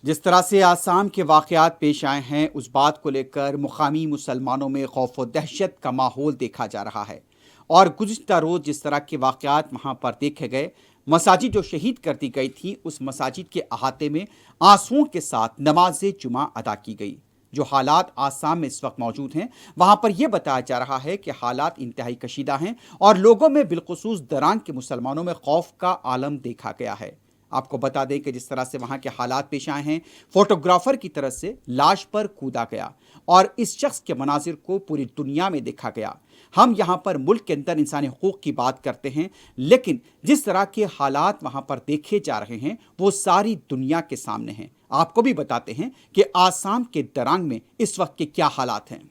जिस तरह से आसाम के वाक़यात पेश आए हैं, उस बात को लेकर मुकामी मुसलमानों में खौफ व दहशत का माहौल देखा जा रहा है। और गुज़िश्ता रोज़ जिस तरह के वाक़यात वहाँ पर देखे गए, मसाजिद जो शहीद कर दी गई थी, उस मसाजिद के अहाते में आंसुओं के साथ नमाज जुमा अदा की गई। जो हालात आसाम में इस वक्त मौजूद हैं, वहाँ पर यह बताया जा रहा है कि हालात इंतहाई कशीदा हैं और लोगों में बिलखुसूस दरांग के मुसलमानों में खौफ का आलम देखा गया है। आपको बता दें कि जिस तरह से वहाँ के हालात पेश आए हैं, फोटोग्राफर की तरफ से लाश पर कूदा गया और इस शख्स के मनाजिर को पूरी दुनिया में देखा गया। हम यहाँ पर मुल्क के अंदर इंसानी हुकूक की बात करते हैं, लेकिन जिस तरह के हालात वहाँ पर देखे जा रहे हैं वो सारी दुनिया के सामने हैं। आपको भी बताते हैं कि आसाम के दरांग में इस वक्त के क्या हालात हैं।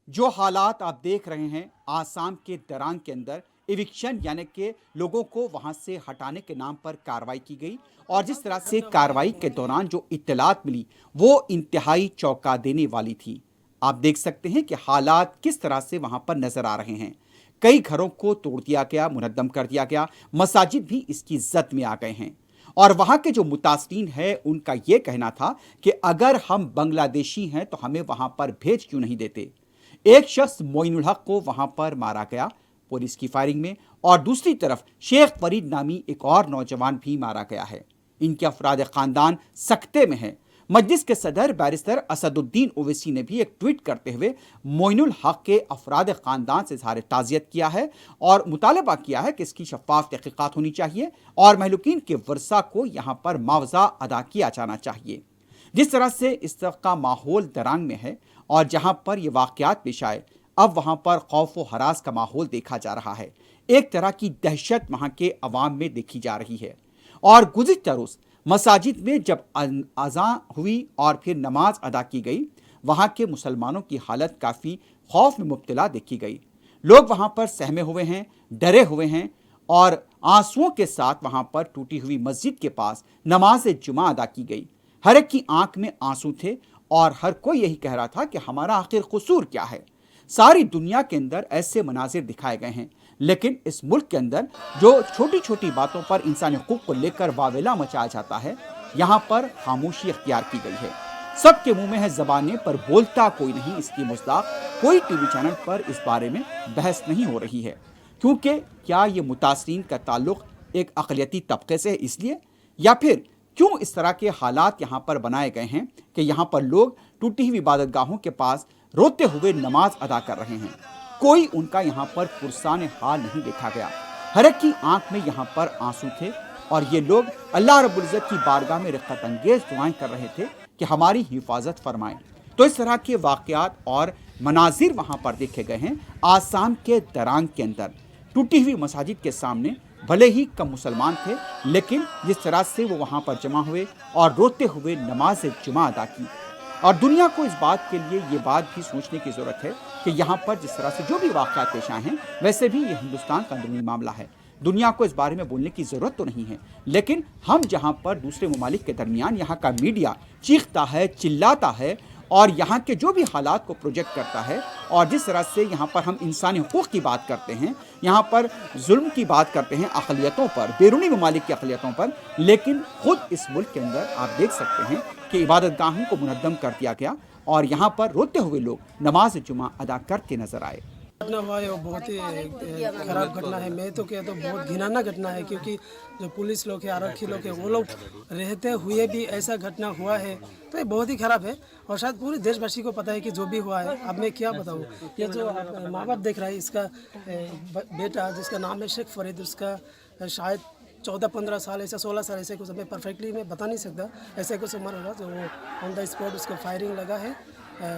जो हालात आप देख रहे हैं आसाम के दरांग के अंदर, इविक्शन यानी कि लोगों को वहां से हटाने के नाम पर कार्रवाई की गई और जिस तरह से कार्रवाई के दौरान जो इत्तलात मिली वो इंतहाई चौंका देने वाली थी। आप देख सकते हैं कि हालात किस तरह से वहां पर नजर आ रहे हैं। कई घरों को तोड़ दिया गया, मुनद्दम कर दिया गया, मसाजिद भी इसकी जद में आ गए हैं। और वहां के जो मुतासरीन है उनका यह कहना था कि अगर हम बांग्लादेशी हैं तो हमें वहां पर भेज क्यों नहीं देते। एक शख्स मोइनुल हक को वहां पर मारा गया पुलिस की फायरिंग में, और दूसरी तरफ शेख फरीद नामी एक और नौजवान भी मारा गया है। इनके अफराद खानदान सख्ते में है। मजलिस के सदर बैरिस्टर असदुद्दीन ओवैसी ने भी एक ट्वीट करते हुए मोइनुल हक के अफराद खानदान से इज़हार ताज़ियत किया है और मुतालबा किया है कि इसकी शफाफ तहकीकात होनी चाहिए और महलूकीन के वर्सा को यहाँ पर मुआवजा अदा किया जाना चाहिए। जिस तरह से इस तरह का माहौल दरांग में है और जहां पर ये वाक़यात पेश आए, अब वहां पर खौफ व हरास का माहौल देखा जा रहा है। एक तरह की दहशत वहां के अवाम में देखी जा रही है। और गुज़िश्ता रोज़ मसाजिद में जब अज़ान हुई और फिर नमाज अदा की गई, वहां के मुसलमानों की हालत काफ़ी खौफ में मुब्तला देखी गई। लोग वहां पर सहमे हुए हैं, डरे हुए हैं और आंसुओं के साथ वहां पर टूटी हुई मस्जिद के पास नमाज जुमा अदा की गई। हर एक की आंख में आंसू थे और हर कोई यही कह रहा था कि हमारा आखिर कसूर क्या है। सारी दुनिया के अंदर ऐसे मनाजिर दिखाए गए हैं, लेकिन इस मुल्क के अंदर जो छोटी छोटी बातों पर इंसानी हुकूक को लेकर वावेला मचाया जाता है, यहाँ पर खामोशी अख्तियार की गई है। सबके मुंह में है ज़बानें पर बोलता कोई नहीं इसकी मुस्ताक। कोई टीवी चैनल पर इस बारे में बहस नहीं हो रही है, क्योंकि क्या ये मुतासरीन का ताल्लुक एक अक़लियती तबके से है इसलिए, या फिर क्यों इस तरह के हालात यहाँ पर बनाए गए हैं कि यहाँ पर लोग टूटी हुई इबादत गाहों के पास रोते हुए नमाज अदा कर रहे हैं। कोई उनका यहाँ पर पुरसान हाल नहीं देखा गया। हर एक की आंख में यहाँ पर आंसू थे और ये लोग अल्लाह रब्बुल इज़्ज़त की बारगाह में रक़्क़त अंगेज़ दुआएं कर रहे थे कि हमारी हिफाजत फरमाएं। तो इस तरह के वाक़यात और मनाजिर वहाँ पर देखे गए हैं आसाम के दरांग के अंदर। टूटी हुई मसाजिद के सामने भले ही कम मुसलमान थे, लेकिन जिस तरह से वो वहाँ पर जमा हुए और रोते हुए नमाज जुमा अदा की। और दुनिया को इस बात के लिए ये बात भी सोचने की ज़रूरत है कि यहाँ पर जिस तरह से जो भी वाक़यात पेश आए हैं, वैसे भी ये हिंदुस्तान का अंदरूनी मामला है। दुनिया को इस बारे में बोलने की ज़रूरत तो नहीं है, लेकिन हम जहाँ पर दूसरे ममालिक के दरमियान यहाँ का मीडिया चीखता है, चिल्लाता है और यहाँ के जो भी हालात को प्रोजेक्ट करता है, और जिस तरह से यहाँ पर हम इंसानी हुकूक़ की बात करते हैं, यहाँ पर जुल्म की बात करते हैं अक़लियतों पर, बैरूनी ममालिक की अक़लियतों पर, लेकिन ख़ुद इस मुल्क के अंदर आप देख सकते हैं कि इबादत गाहों को मुनद्दम कर दिया गया और यहाँ पर रोते हुए लोग नमाज जुमा अदा करते नजर आए। घटना हुआ है वो बहुत ही खराब घटना है। मैं तो क्या तो बहुत घिनौना घटना है, क्योंकि जो पुलिस लोग हैं, आरक्षी लोग हैं, वो लोग रहते हुए भी ऐसा घटना हुआ है तो ये बहुत ही खराब है। और शायद पूरे देशवासी को पता है कि जो भी हुआ है, अब मैं क्या बताऊँ। ये जो माँ बाप देख रहा है, इसका बेटा जिसका नाम है शेख फरीद, उसका शायद 14-15 साल ऐसा 16 साल ऐसे कुछ, मैं परफेक्टली मैं बता नहीं सकता, ऐसे कुछ उम्र होगा। जो वो ऑन द स्पॉट उसको फायरिंग लगा है,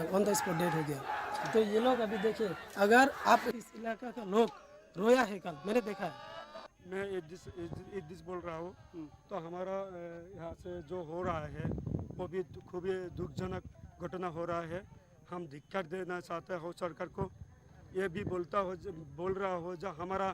ऑन द स्पॉट डेड हो गया। तो ये लोग अभी देखिए, अगर आप इस इलाका का लोग रोया है, कल मैंने देखा है। मैं इद्दिस बोल रहा हूँ। तो हमारा यहाँ से जो हो रहा है वो भी खूब ही दुखजनक घटना हो रहा है। हम धिक्कार देना चाहते हो सरकार को। ये भी बोल रहा हो जो हमारा